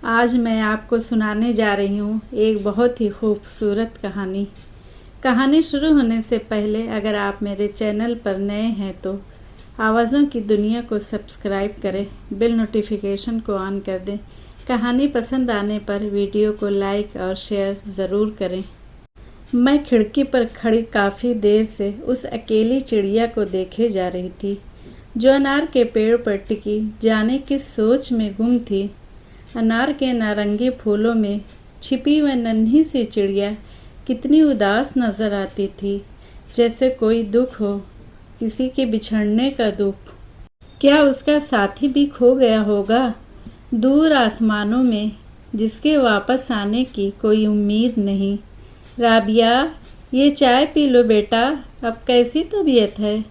आज मैं आपको सुनाने जा रही हूँ एक बहुत ही खूबसूरत कहानी। कहानी शुरू होने से पहले अगर आप मेरे चैनल पर नए हैं तो आवाज़ों की दुनिया को सब्सक्राइब करें, बेल नोटिफिकेशन को ऑन कर दें। कहानी पसंद आने पर वीडियो को लाइक और शेयर ज़रूर करें। मैं खिड़की पर खड़ी काफ़ी देर से उस अकेली चिड़िया को देखे जा रही थी जो अनार के पेड़ पर टिकी जाने किस सोच में गुम थी। अनार के नारंगी फूलों में छिपी वह नन्ही सी चिड़िया कितनी उदास नजर आती थी, जैसे कोई दुख हो, किसी के बिछड़ने का दुख। क्या उसका साथी भी खो गया होगा दूर आसमानों में, जिसके वापस आने की कोई उम्मीद नहीं। राबिया, ये चाय पी लो बेटा, अब कैसी तबीयत है?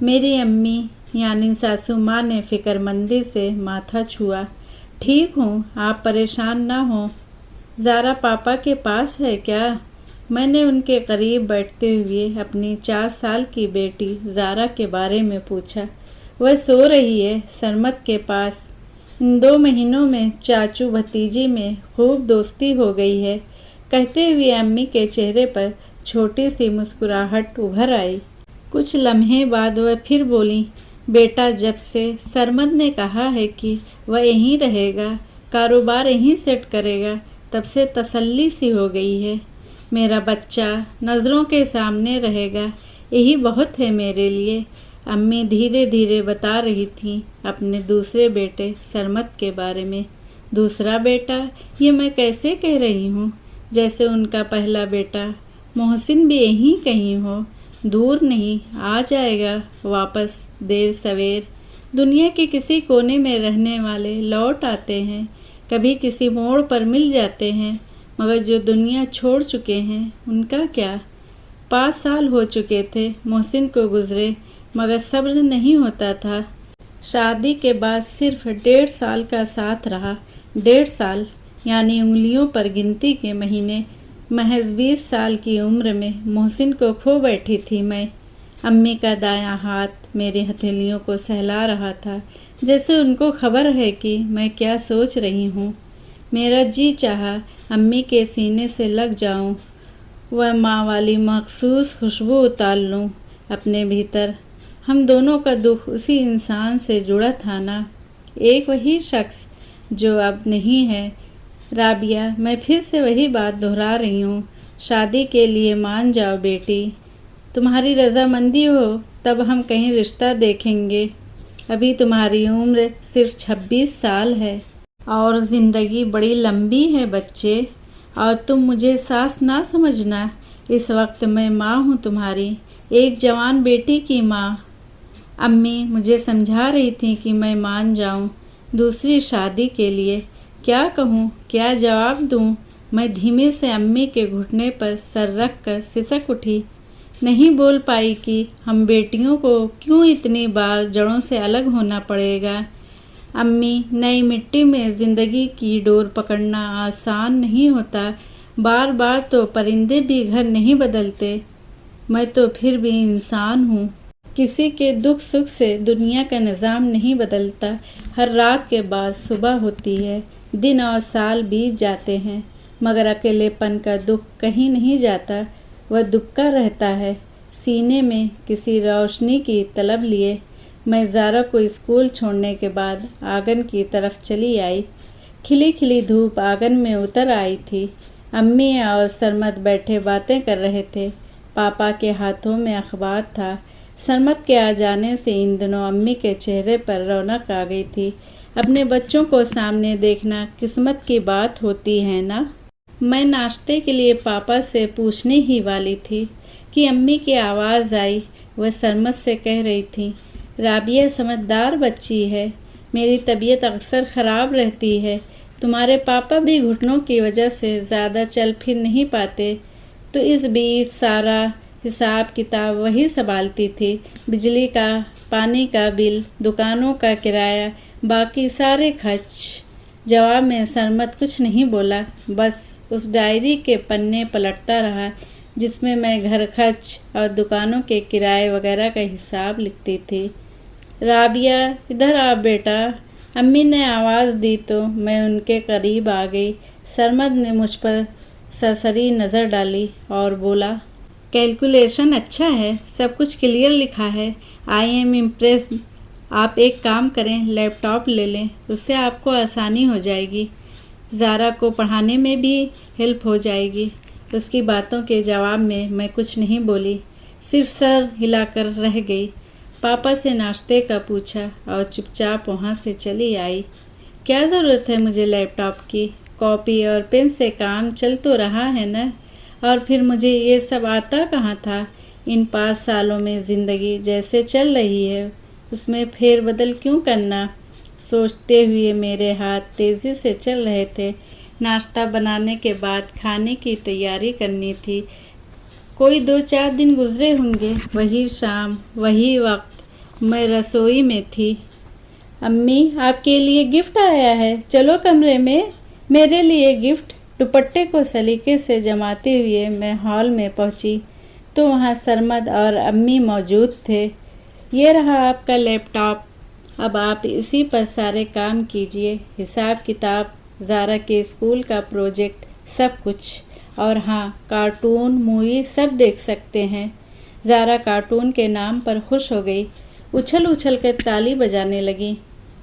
मेरी अम्मी यानी सासू माँ ने फिक्रमंदी से माथा छुआ। ठीक हूँ, आप परेशान ना हो। ज़ारा पापा के पास है क्या? मैंने उनके करीब बैठते हुए अपनी 4 साल की बेटी ज़ारा के बारे में पूछा। वह सो रही है सरमत के पास। इन 2 महीनों में चाचू भतीजी में खूब दोस्ती हो गई है, कहते हुए अम्मी के चेहरे पर छोटी सी मुस्कुराहट उभर आई। कुछ लम्हे बाद वह फिर बोली, बेटा, जब से सरमद ने कहा है कि वह यहीं रहेगा, कारोबार यहीं सेट करेगा, तब से तसल्ली सी हो गई है। मेरा बच्चा नज़रों के सामने रहेगा, यही बहुत है मेरे लिए। अम्मी धीरे धीरे बता रही थी अपने दूसरे बेटे सरमद के बारे में। दूसरा बेटा? ये मैं कैसे कह रही हूँ, जैसे उनका पहला बेटा मोहसिन भी यहीं कहीं हो। दूर नहीं, आ जाएगा वापस देर सवेर। दुनिया के किसी कोने में रहने वाले लौट आते हैं, कभी किसी मोड़ पर मिल जाते हैं, मगर जो दुनिया छोड़ चुके हैं उनका क्या? 5 साल हो चुके थे मोहसिन को गुजरे, मगर सब्र नहीं होता था। शादी के बाद सिर्फ 1.5 साल का साथ रहा। 1.5 साल यानी उंगलियों पर गिनती के महीने। महज 20 साल की उम्र में मोहसिन को खो बैठी थी मैं। अम्मी का दायां हाथ मेरी हथेलियों को सहला रहा था, जैसे उनको खबर है कि मैं क्या सोच रही हूँ। मेरा जी चाहा अम्मी के सीने से लग जाऊँ, वह माँ वाली मखसूस खुशबू उतार लूँ अपने भीतर। हम दोनों का दुख उसी इंसान से जुड़ा था ना, एक वही शख्स जो अब नहीं है। राबिया, मैं फिर से वही बात दोहरा रही हूँ, शादी के लिए मान जाओ बेटी। तुम्हारी रजामंदी हो तब हम कहीं रिश्ता देखेंगे। अभी तुम्हारी उम्र सिर्फ 26 साल है और ज़िंदगी बड़ी लंबी है बच्चे। और तुम मुझे सास ना समझना, इस वक्त मैं माँ हूँ तुम्हारी, एक जवान बेटी की माँ। अम्मी मुझे समझा रही थी कि मैं मान जाऊँ दूसरी शादी के लिए। क्या कहूँ, क्या जवाब दूँ? मैं धीमे से अम्मी के घुटने पर सर रख कर सिसक उठी। नहीं बोल पाई कि हम बेटियों को क्यों इतनी बार जड़ों से अलग होना पड़ेगा। अम्मी, नई मिट्टी में ज़िंदगी की डोर पकड़ना आसान नहीं होता। बार बार तो परिंदे भी घर नहीं बदलते। मैं तो फिर भी इंसान हूँ। किसी के दुख सुख से दुनिया का निज़ाम नहीं बदलता। हर रात के बाद सुबह होती है, दिन और साल बीत जाते हैं, मगर अकेलेपन का दुख कहीं नहीं जाता। वह दुबका रहता है सीने में किसी रोशनी की तलब लिए। मैं ज़ारा को स्कूल छोड़ने के बाद आंगन की तरफ चली आई। खिली खिली धूप आंगन में उतर आई थी। अम्मी और सरमत बैठे बातें कर रहे थे। पापा के हाथों में अखबार था। सरमत के आ जाने से इन दिनों अम्मी के चेहरे पर रौनक आ गई थी। अपने बच्चों को सामने देखना किस्मत की बात होती है ना। मैं नाश्ते के लिए पापा से पूछने ही वाली थी कि अम्मी की आवाज़ आई। वह सरमत से कह रही थी, राबिया समझदार बच्ची है, मेरी तबीयत अक्सर ख़राब रहती है। तुम्हारे पापा भी घुटनों की वजह से ज़्यादा चल फिर नहीं पाते, तो इस बीच सारा हिसाब किताब वही संभालती थी। बिजली का, पानी का बिल, दुकानों का किराया, बाकी सारे खर्च। जवाब में सरमत कुछ नहीं बोला, बस उस डायरी के पन्ने पलटता रहा जिसमें मैं घर खर्च और दुकानों के किराए वगैरह का हिसाब लिखती थी। राबिया, इधर आ बेटा, अम्मी ने आवाज़ दी तो मैं उनके करीब आ गई। सरमद ने मुझ पर सरसरी नज़र डाली और बोला, कैलकुलेशन अच्छा है, सब कुछ क्लियर लिखा है। I am impressed. आप एक काम करें, लैपटॉप ले लें, उससे आपको आसानी हो जाएगी। ज़ारा को पढ़ाने में भी हेल्प हो जाएगी। उसकी बातों के जवाब में मैं कुछ नहीं बोली, सिर्फ सर हिलाकर रह गई। पापा से नाश्ते का पूछा और चुपचाप वहाँ से चली आई। क्या ज़रूरत है मुझे लैपटॉप की? कॉपी और पेन से काम चल तो रहा है न। और फिर मुझे ये सब आता कहाँ था? इन 5 सालों में ज़िंदगी जैसे चल रही है उसमें फेरबदल क्यों करना? सोचते हुए मेरे हाथ तेज़ी से चल रहे थे। नाश्ता बनाने के बाद खाने की तैयारी करनी थी। कोई 2-4 दिन गुजरे होंगे। वही शाम, वही वक्त, मैं रसोई में थी। अम्मी, आपके लिए गिफ्ट आया है, चलो कमरे में। मेरे लिए गिफ्ट? दुपट्टे को सलीके से जमाते हुए मैं हॉल में पहुंची तो वहां सरमद और अम्मी मौजूद थे। ये रहा आपका लैपटॉप, अब आप इसी पर सारे काम कीजिए, हिसाब किताब, ज़ारा के स्कूल का प्रोजेक्ट, सब कुछ। और हाँ, कार्टून, मूवी सब देख सकते हैं। ज़ारा कार्टून के नाम पर खुश हो गई, उछल उछल कर ताली बजाने लगी।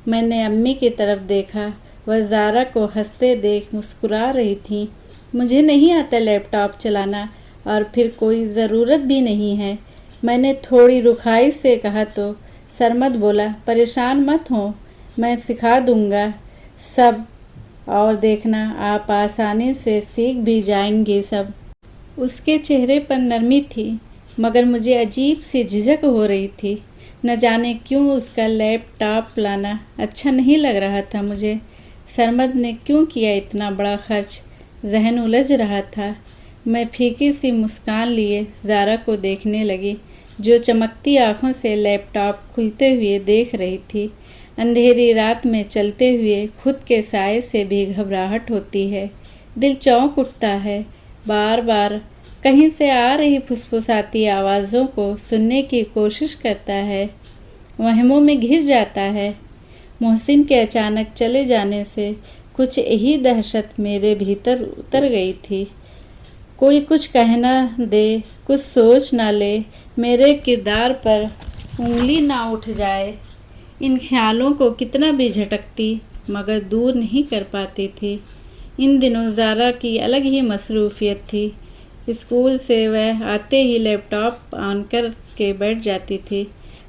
मैंने अम्मी की तरफ देखा, वह ज़ारा को हंसते देख मुस्कुरा रही थी। मुझे नहीं आता लैपटॉप चलाना और फिर कोई ज़रूरत भी नहीं है, मैंने थोड़ी रुखाई से कहा तो सरमद बोला, परेशान मत हो, मैं सिखा दूंगा सब, और देखना आप आसानी से सीख भी जाएंगे सब। उसके चेहरे पर नरमी थी, मगर मुझे अजीब सी झिझक हो रही थी। न जाने क्यों उसका लैपटॉप लाना अच्छा नहीं लग रहा था मुझे। सरमद ने क्यों किया इतना बड़ा खर्च? जहन उलझ रहा था। मैं फीकी सी मुस्कान लिए ज़ारा को देखने लगी, जो चमकती आँखों से लैपटॉप खुलते हुए देख रही थी। अंधेरी रात में चलते हुए खुद के साए से भी घबराहट होती है, दिल चौंक उठता है, बार बार कहीं से आ रही फुसफुसाती आवाज़ों को सुनने की कोशिश करता है, वहमों में घिर जाता है। मोहसिन के अचानक चले जाने से कुछ यही दहशत मेरे भीतर उतर गई थी। कोई कुछ कहना दे, कुछ सोच ना ले, मेरे किरदार पर उंगली ना उठ जाए। इन ख्यालों को कितना भी झटकती मगर दूर नहीं कर पाती थी। इन दिनों ज़ारा की अलग ही मसरूफियत थी। स्कूल से वह आते ही लैपटॉप ऑन कर के बैठ जाती थी।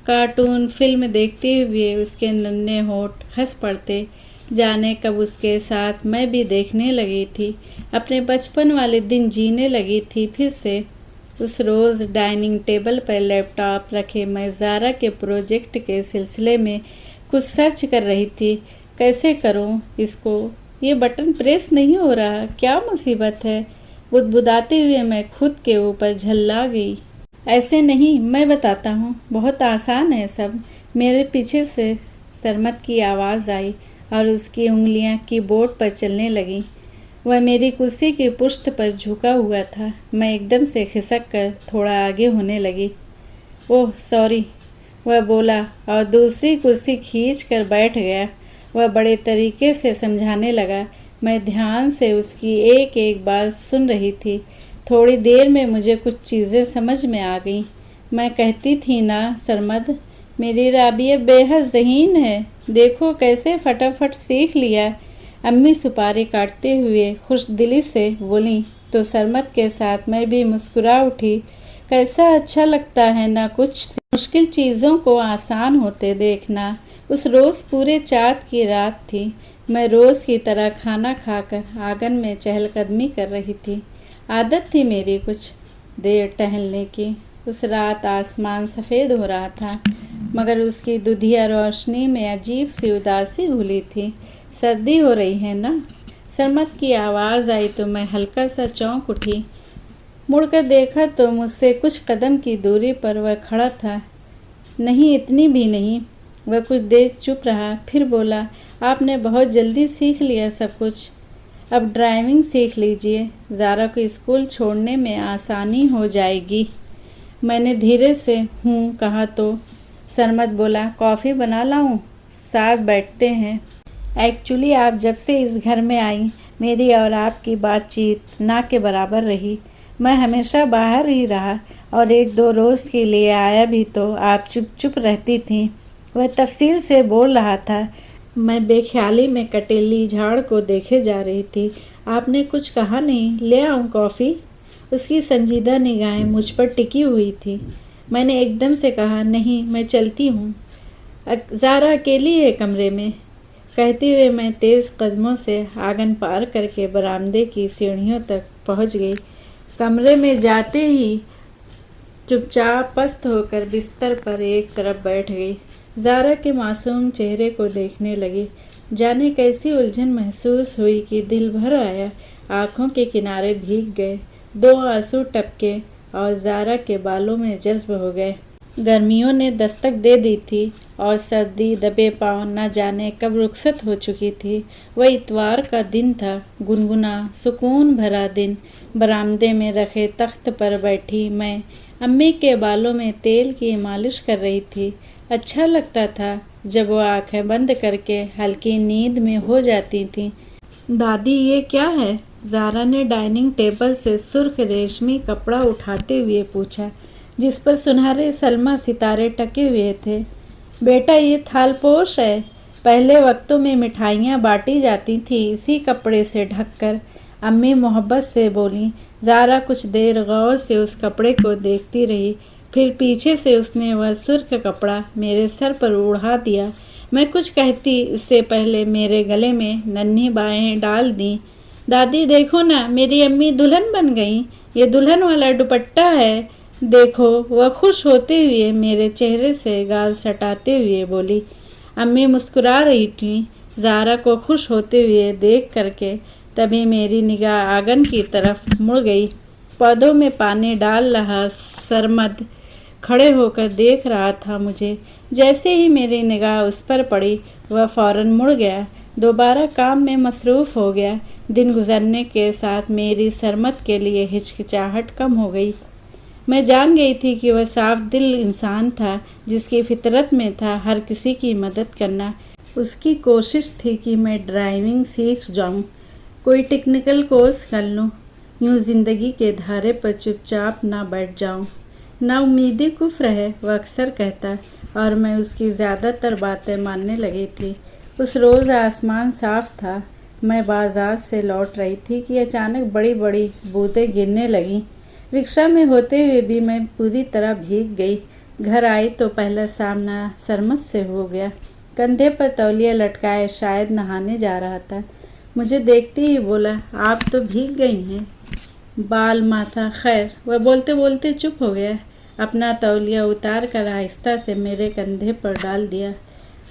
कार्टून फिल्म देखते हुए उसके नन्हे होंठ हंस पड़ते। जाने कब उसके साथ मैं भी देखने लगी थी, अपने बचपन वाले दिन जीने लगी थी फिर से। उस रोज़ डाइनिंग टेबल पर लैपटॉप रखे मैं ज़ारा के प्रोजेक्ट के सिलसिले में कुछ सर्च कर रही थी। कैसे करूं इसको? ये बटन प्रेस नहीं हो रहा, क्या मुसीबत है? बुदबुदाते हुए मैं खुद के ऊपर झल्ला गई। ऐसे नहीं, मैं बताता हूँ, बहुत आसान है सब। मेरे पीछे से सरमद की आवाज़ आई और उसकी उंगलियाँ कीबोर्ड पर चलने लगीं। वह मेरी कुर्सी की पुश्त पर झुका हुआ था। मैं एकदम से खिसक कर थोड़ा आगे होने लगी। ओह सॉरी, वह बोला और दूसरी कुर्सी खींच कर बैठ गया। वह बड़े तरीके से समझाने लगा। मैं ध्यान से उसकी एक एक बात सुन रही थी। थोड़ी देर में मुझे कुछ चीज़ें समझ में आ गईं। मैं कहती थी ना सरमद, मेरी राबिया बेहद ज़हीन है, देखो कैसे फटाफट सीख लिया। अम्मी सुपारी काटते हुए खुश दिली से बोली तो सरमद के साथ मैं भी मुस्कुरा उठी। कैसा अच्छा लगता है ना कुछ मुश्किल चीज़ों को आसान होते देखना। उस रोज़ पूरे चाँद की रात थी। मैं रोज़ की तरह खाना खाकर आंगन में चहलकदमी कर रही थी। आदत थी मेरी कुछ देर टहलने की। उस रात आसमान सफ़ेद हो रहा था, मगर उसकी दुधिया रोशनी में अजीब सी उदासी घुली थी। सर्दी हो रही है ना? सरमद की आवाज़ आई तो मैं हल्का सा चौंक उठी। मुड़कर देखा तो मुझसे कुछ कदम की दूरी पर वह खड़ा था। नहीं, इतनी भी नहीं। वह कुछ देर चुप रहा, फिर बोला, आपने बहुत जल्दी सीख लिया सब कुछ। अब ड्राइविंग सीख लीजिए, ज़ारा को स्कूल छोड़ने में आसानी हो जाएगी। मैंने धीरे से हूँ कहा तो सरमद बोला, कॉफ़ी बना लाऊं? साथ बैठते हैं। एक्चुअली आप जब से इस घर में आई, मेरी और आपकी बातचीत ना के बराबर रही। मैं हमेशा बाहर ही रहा और 1-2 रोज़ के लिए आया भी तो आप चुप चुप रहती थीं। वह तफसील से बोल रहा था। मैं बेख्याली में कटेली झाड़ को देखे जा रही थी। आपने कुछ कहा नहीं, ले आऊँ कॉफ़ी? उसकी संजीदा निगाहें मुझ पर टिकी हुई थी। मैंने एकदम से कहा, नहीं, मैं चलती हूँ। ज़ारा अकेली है कमरे में। कहते हुए मैं तेज़ कदमों से आंगन पार करके बरामदे की सीढ़ियों तक पहुँच गई। कमरे में जाते ही चुपचाप पस्त होकर बिस्तर पर एक तरफ बैठ गई। ज़ारा के मासूम चेहरे को देखने लगी। जाने कैसी उलझन महसूस हुई कि दिल भर आया, आँखों के किनारे भीग गए, 2 आंसू टपके और ज़ारा के बालों में जज्ब हो गए। गर्मियों ने दस्तक दे दी थी और सर्दी दबे पाँव न जाने कब रुखसत हो चुकी थी। वह इतवार का दिन था, गुनगुना सुकून भरा दिन। बरामदे में रखे तख्त पर बैठी मैं अम्मी के बालों में तेल की मालिश कर रही थी। अच्छा लगता था जब वो आंखें बंद करके हल्की नींद में हो जाती थीं। दादी, ये क्या है? ज़ारा ने डाइनिंग टेबल से सुर्ख रेशमी कपड़ा उठाते हुए पूछा, जिस पर सुनहरे सलमा सितारे टके हुए थे। बेटा, ये थालपोश है। पहले वक्तों में मिठाइयाँ बांटी जाती थी इसी कपड़े से ढककर, अम्मी मोहब्बत से बोली। ज़ारा कुछ देर गौर से उस कपड़े को देखती रही, फिर पीछे से उसने वह सुर्ख कपड़ा मेरे सर पर उड़ा दिया। मैं कुछ कहती इससे पहले मेरे गले में नन्ही बाहें डाल दी। दादी देखो ना, मेरी अम्मी दुल्हन बन गई। ये दुल्हन वाला दुपट्टा है, देखो। वह खुश होते हुए मेरे चेहरे से गाल सटाते हुए बोली। अम्मी मुस्कुरा रही थीं। ज़ारा को खुश होते हुए देख करके तभी मेरी निगाह आंगन की तरफ मुड़ गई। पौधों में पानी डाल रहा सरमद खड़े होकर देख रहा था मुझे। जैसे ही मेरी निगाह उस पर पड़ी, वह फौरन मुड़ गया, दोबारा काम में मसरूफ़ हो गया। दिन गुजरने के साथ मेरी सरमद के लिए हिचकिचाहट कम हो गई। मैं जान गई थी कि वह साफ दिल इंसान था, जिसकी फितरत में था हर किसी की मदद करना। उसकी कोशिश थी कि मैं ड्राइविंग सीख जाऊं, कोई टेक्निकल कोर्स कर लूं, यूं ज़िंदगी के धारे पर चुपचाप ना बैठ जाऊं। ना उम्मीदी कुफ्र है, वह अक्सर कहता, और मैं उसकी ज़्यादातर बातें मानने लगी थी। उस रोज़ आसमान साफ था। मैं बाजार से लौट रही थी कि अचानक बड़ी बड़ी बूंदें गिरने लगीं। रिक्शा में होते हुए भी मैं पूरी तरह भीग गई। घर आई तो पहला सामना सरमद से हो गया। कंधे पर तौलिया लटकाए शायद नहाने जा रहा था। मुझे देखते ही बोला, आप तो भीग गई हैं। बाल माथा खैर। वह बोलते बोलते चुप हो गया। अपना तौलिया उतार कर आहिस्ता से मेरे कंधे पर डाल दिया।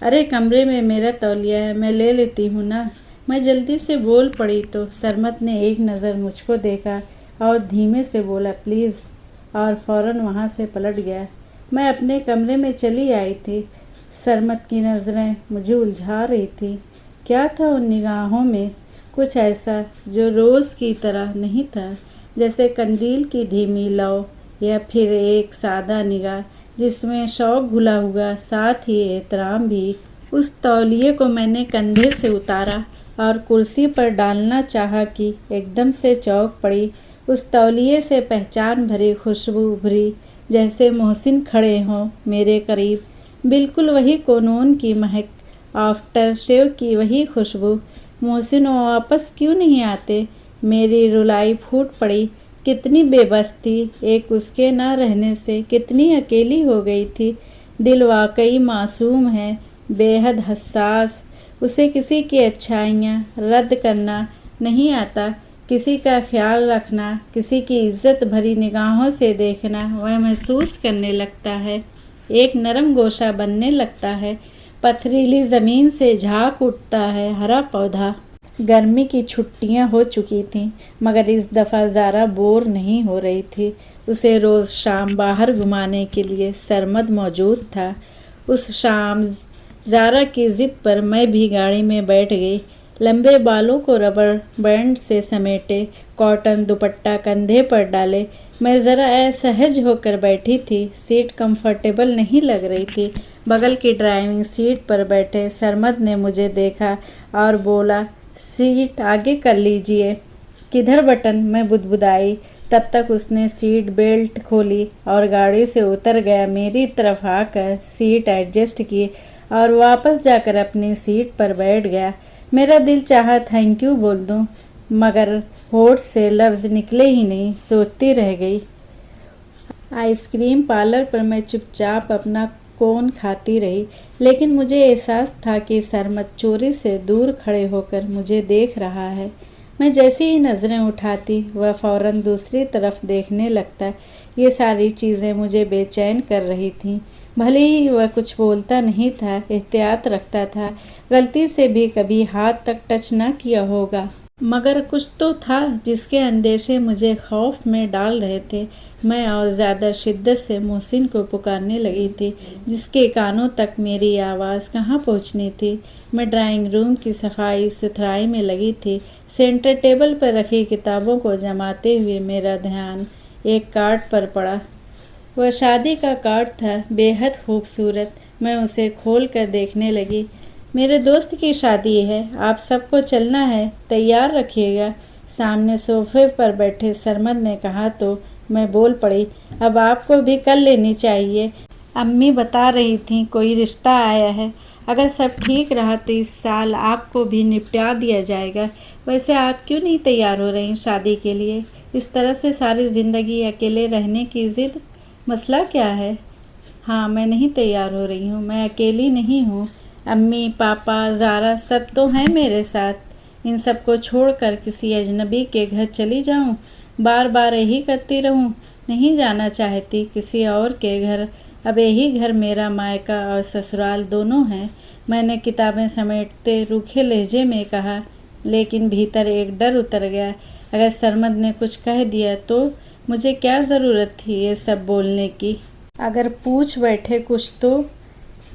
अरे, कमरे में मेरा तौलिया है, मैं ले लेती हूँ ना। मैं जल्दी से बोल पड़ी तो सरमद ने एक नज़र मुझको देखा और धीमे से बोला, प्लीज़, और फ़ौरन वहाँ से पलट गया। मैं अपने कमरे में चली आई थी। सरमद की नज़रें मुझे उलझा रही थी। क्या था उन निगाहों में? कुछ ऐसा जो रोज़ की तरह नहीं था, जैसे कंदील की धीमी लौ, या फिर एक सादा निगाह जिसमें शौक घुला हुआ, साथ ही एहतराम भी। उस तौलिए को मैंने कंधे से उतारा और कुर्सी पर डालना चाहा कि एकदम से चौंक पड़ी। उस तौलिए से पहचान भरी खुशबू उभरी, जैसे मोहसिन खड़े हों मेरे करीब। बिल्कुल वही कोनोन की महक, आफ्टर शेव की वही खुशबू। मोहसिन वापस क्यों नहीं आते? मेरी रुलाई फूट पड़ी। कितनी बेबस थी, एक उसके ना रहने से कितनी अकेली हो गई थी। दिल वाकई मासूम है, बेहद हसास। उसे किसी की अच्छाइयाँ रद्द करना नहीं आता, किसी का ख्याल रखना, किसी की इज्जत भरी निगाहों से देखना वह महसूस करने लगता है। एक नरम गोशा बनने लगता है, पथरीली ज़मीन से झाँक उठता है हरा पौधा। गर्मी की छुट्टियां हो चुकी थीं, मगर इस दफ़ा ज़ारा बोर नहीं हो रही थी। उसे रोज़ शाम बाहर घुमाने के लिए सरमद मौजूद था। उस शाम ज़ारा की ज़िद पर मैं भी गाड़ी में बैठ गई। लंबे बालों को रबर बैंड से समेटे, कॉटन दुपट्टा कंधे पर डाले, मैं ज़रा असहज होकर बैठी थी। सीट कंफर्टेबल नहीं लग रही थी। बगल की ड्राइविंग सीट पर बैठे सरमद ने मुझे देखा और बोला, सीट आगे कर लीजिए। किधर बटन? मैं बुदबुदाई। तब तक उसने सीट बेल्ट खोली और गाड़ी से उतर गया। मेरी तरफ आकर सीट एडजस्ट की और वापस जाकर अपनी सीट पर बैठ गया। मेरा दिल चाहा थैंक यू बोल दूं, मगर होठ से लफ्ज़ निकले ही नहीं। सोचती रह गई। आइसक्रीम पार्लर पर मैं चुपचाप अपना कोन खाती रही, लेकिन मुझे एहसास था कि सरमत चोरी से दूर खड़े होकर मुझे देख रहा है। मैं जैसे ही नज़रें उठाती वह फ़ौरन दूसरी तरफ देखने लगता। ये सारी चीज़ें मुझे बेचैन कर रही थीं। भले ही वह कुछ बोलता नहीं था, एहतियात रखता था, गलती से भी कभी हाथ तक टच न किया होगा, मगर कुछ तो था जिसके अंदेशे मुझे खौफ में डाल रहे थे। मैं और ज़्यादा शिद्दत से मोहसिन को पुकारने लगी थी, जिसके कानों तक मेरी आवाज़ कहाँ पहुँचनी थी। मैं ड्राइंग रूम की सफाई सुथराई में लगी थी। सेंटर टेबल पर रखी किताबों को जमाते हुए मेरा ध्यान एक कार्ड पर पड़ा। वह शादी का कार्ड था, बेहद खूबसूरत। मैं उसे खोल कर देखने लगी। मेरे दोस्त की शादी है, आप सबको चलना है, तैयार रखिएगा। सामने सोफे पर बैठे सरमद ने कहा तो मैं बोल पड़ी, अब आपको भी कर लेनी चाहिए। अम्मी बता रही थीं कोई रिश्ता आया है, अगर सब ठीक रहा तो इस साल आपको भी निपटा दिया जाएगा। वैसे आप क्यों नहीं तैयार हो रही शादी के लिए? इस तरह से सारी ज़िंदगी अकेले रहने की ज़िद, मसला क्या है? हाँ, मैं नहीं तैयार हो रही हूँ। मैं अकेली नहीं हूँ। अम्मी, पापा, ज़ारा सब तो हैं मेरे साथ। इन सब को छोड़कर किसी अजनबी के घर चली जाऊँ? बार बार यही करती रहूँ? नहीं जाना चाहती किसी और के घर। अब यही घर मेरा मायका और ससुराल दोनों हैं। मैंने किताबें समेटते रूखे लहजे में कहा, लेकिन भीतर एक डर उतर गया। अगर सरमद ने कुछ कह दिया तो मुझे क्या ज़रूरत थी ये सब बोलने की? अगर पूछ बैठे कुछ तो?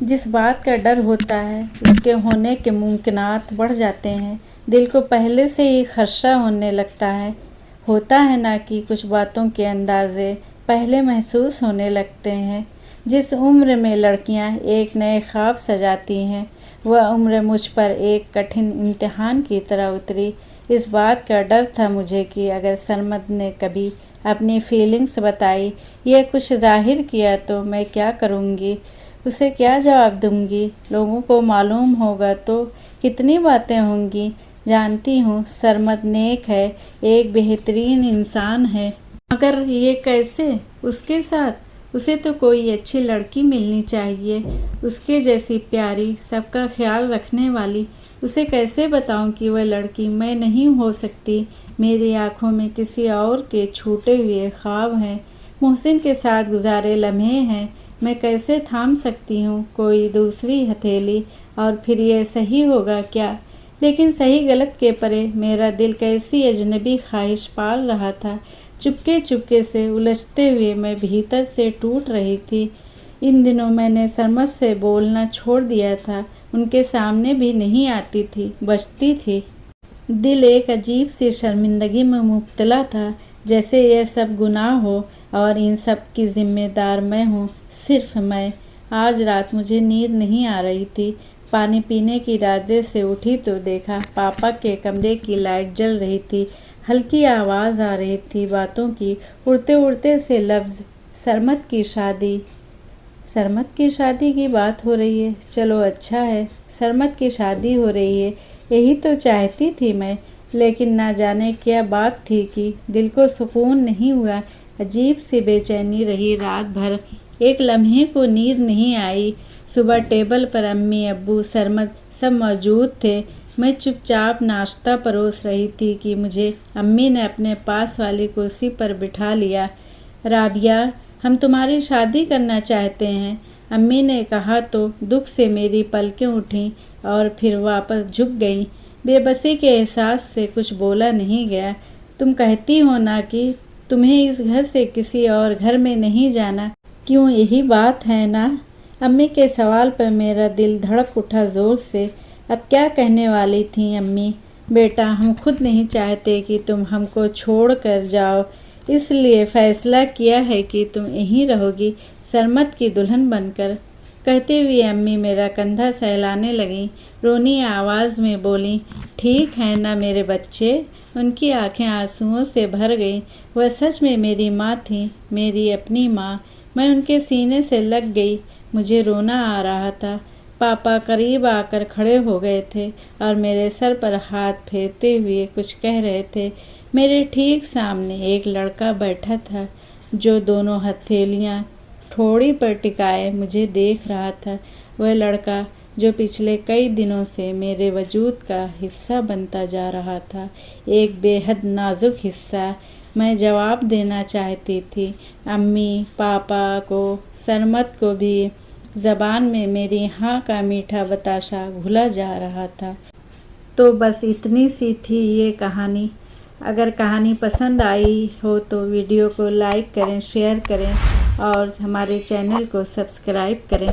जिस बात का डर होता है उसके होने के मुमकिनात बढ़ जाते हैं। दिल को पहले से ही खदशा होने लगता है। होता है ना कि कुछ बातों के अंदाज़े पहले महसूस होने लगते हैं। जिस उम्र में लड़कियां एक नए ख्वाब सजाती हैं, वह उम्र मुझ पर एक कठिन इम्तिहान की तरह उतरी। इस बात का डर था मुझे कि अगर सरमद ने कभी अपनी फीलिंग्स बताई या कुछ जाहिर किया तो मैं क्या करूँगी, उसे क्या जवाब दूँगी? लोगों को मालूम होगा तो कितनी बातें होंगी। जानती हूँ सरमद नेक है, एक बेहतरीन इंसान है, मगर ये कैसे उसके साथ? उसे तो कोई अच्छी लड़की मिलनी चाहिए, उसके जैसी प्यारी, सबका ख्याल रखने वाली। उसे कैसे बताऊं कि वह लड़की मैं नहीं हो सकती? मेरी आंखों में किसी और के छूटे हुए ख्वाब हैं, मोहसिन के साथ गुजारे लम्हे हैं। मैं कैसे थाम सकती हूँ कोई दूसरी हथेली? और फिर ये सही होगा क्या? लेकिन सही गलत के परे मेरा दिल कैसी अजनबी ख्वाहिश पाल रहा था। चुपके चुपके से उलझते हुए मैं भीतर से टूट रही थी। इन दिनों मैंने सरमद से बोलना छोड़ दिया था। उनके सामने भी नहीं आती थी, बचती थी। दिल एक अजीब सी शर्मिंदगी में मुब्तला था, जैसे यह सब गुनाह हो और इन सब की जिम्मेदार मैं हूँ, सिर्फ मैं। आज रात मुझे नींद नहीं आ रही थी। पानी पीने के इरादे से उठी तो देखा पापा के कमरे की लाइट जल रही थी। हल्की आवाज़ आ रही थी बातों की, उड़ते उड़ते से लफ्ज़, सरमद की शादी। सरमद की शादी की बात हो रही है, चलो अच्छा है, सरमद की शादी हो रही है, यही तो चाहती थी मैं। लेकिन ना जाने क्या बात थी कि दिल को सुकून नहीं हुआ। अजीब सी बेचैनी रही रात भर, एक लम्हे को नींद नहीं आई। सुबह टेबल पर अम्मी, अब्बू, सरमद सब मौजूद थे। मैं चुपचाप नाश्ता परोस रही थी कि मुझे अम्मी ने अपने पास वाली कुर्सी पर बिठा लिया। राबिया, हम तुम्हारी शादी करना चाहते हैं, अम्मी ने कहा तो दुख से मेरी पलकें उठीं और फिर वापस झुक गईं। बेबसी के एहसास से कुछ बोला नहीं गया। तुम कहती हो ना कि तुम्हें इस घर से किसी और घर में नहीं जाना, क्यों यही बात है ना? अम्मी के सवाल पर मेरा दिल धड़क उठा ज़ोर से। अब क्या कहने वाली थी अम्मी? बेटा, हम खुद नहीं चाहते कि तुम हमको छोड़ कर जाओ, इसलिए फ़ैसला किया है कि तुम यहीं रहोगी सरमद की दुल्हन बनकर। कहते हुए अम्मी मेरा कंधा सहलाने लगीं। रोनी आवाज़ में बोलीं, ठीक है ना मेरे बच्चे। उनकी आंखें आंसुओं से भर गईं। वह सच में मेरी माँ थी, मेरी अपनी माँ। मैं उनके सीने से लग गई। मुझे रोना आ रहा था। पापा करीब आकर खड़े हो गए थे और मेरे सर पर हाथ फेरते हुए कुछ कह रहे थे। मेरे ठीक सामने एक लड़का बैठा था जो दोनों हथेलियाँ ठोड़ी पर टिकाए मुझे देख रहा था। वह लड़का जो पिछले कई दिनों से मेरे वजूद का हिस्सा बनता जा रहा था, एक बेहद नाजुक हिस्सा। मैं जवाब देना चाहती थी, अम्मी, पापा को, सरमत को भी। ज़बान में मेरी हाँ का मीठा बताशा घुला जा रहा था। तो बस इतनी सी थी ये कहानी। अगर कहानी पसंद आई हो तो वीडियो को लाइक करें, शेयर करें और हमारे चैनल को सब्सक्राइब करें।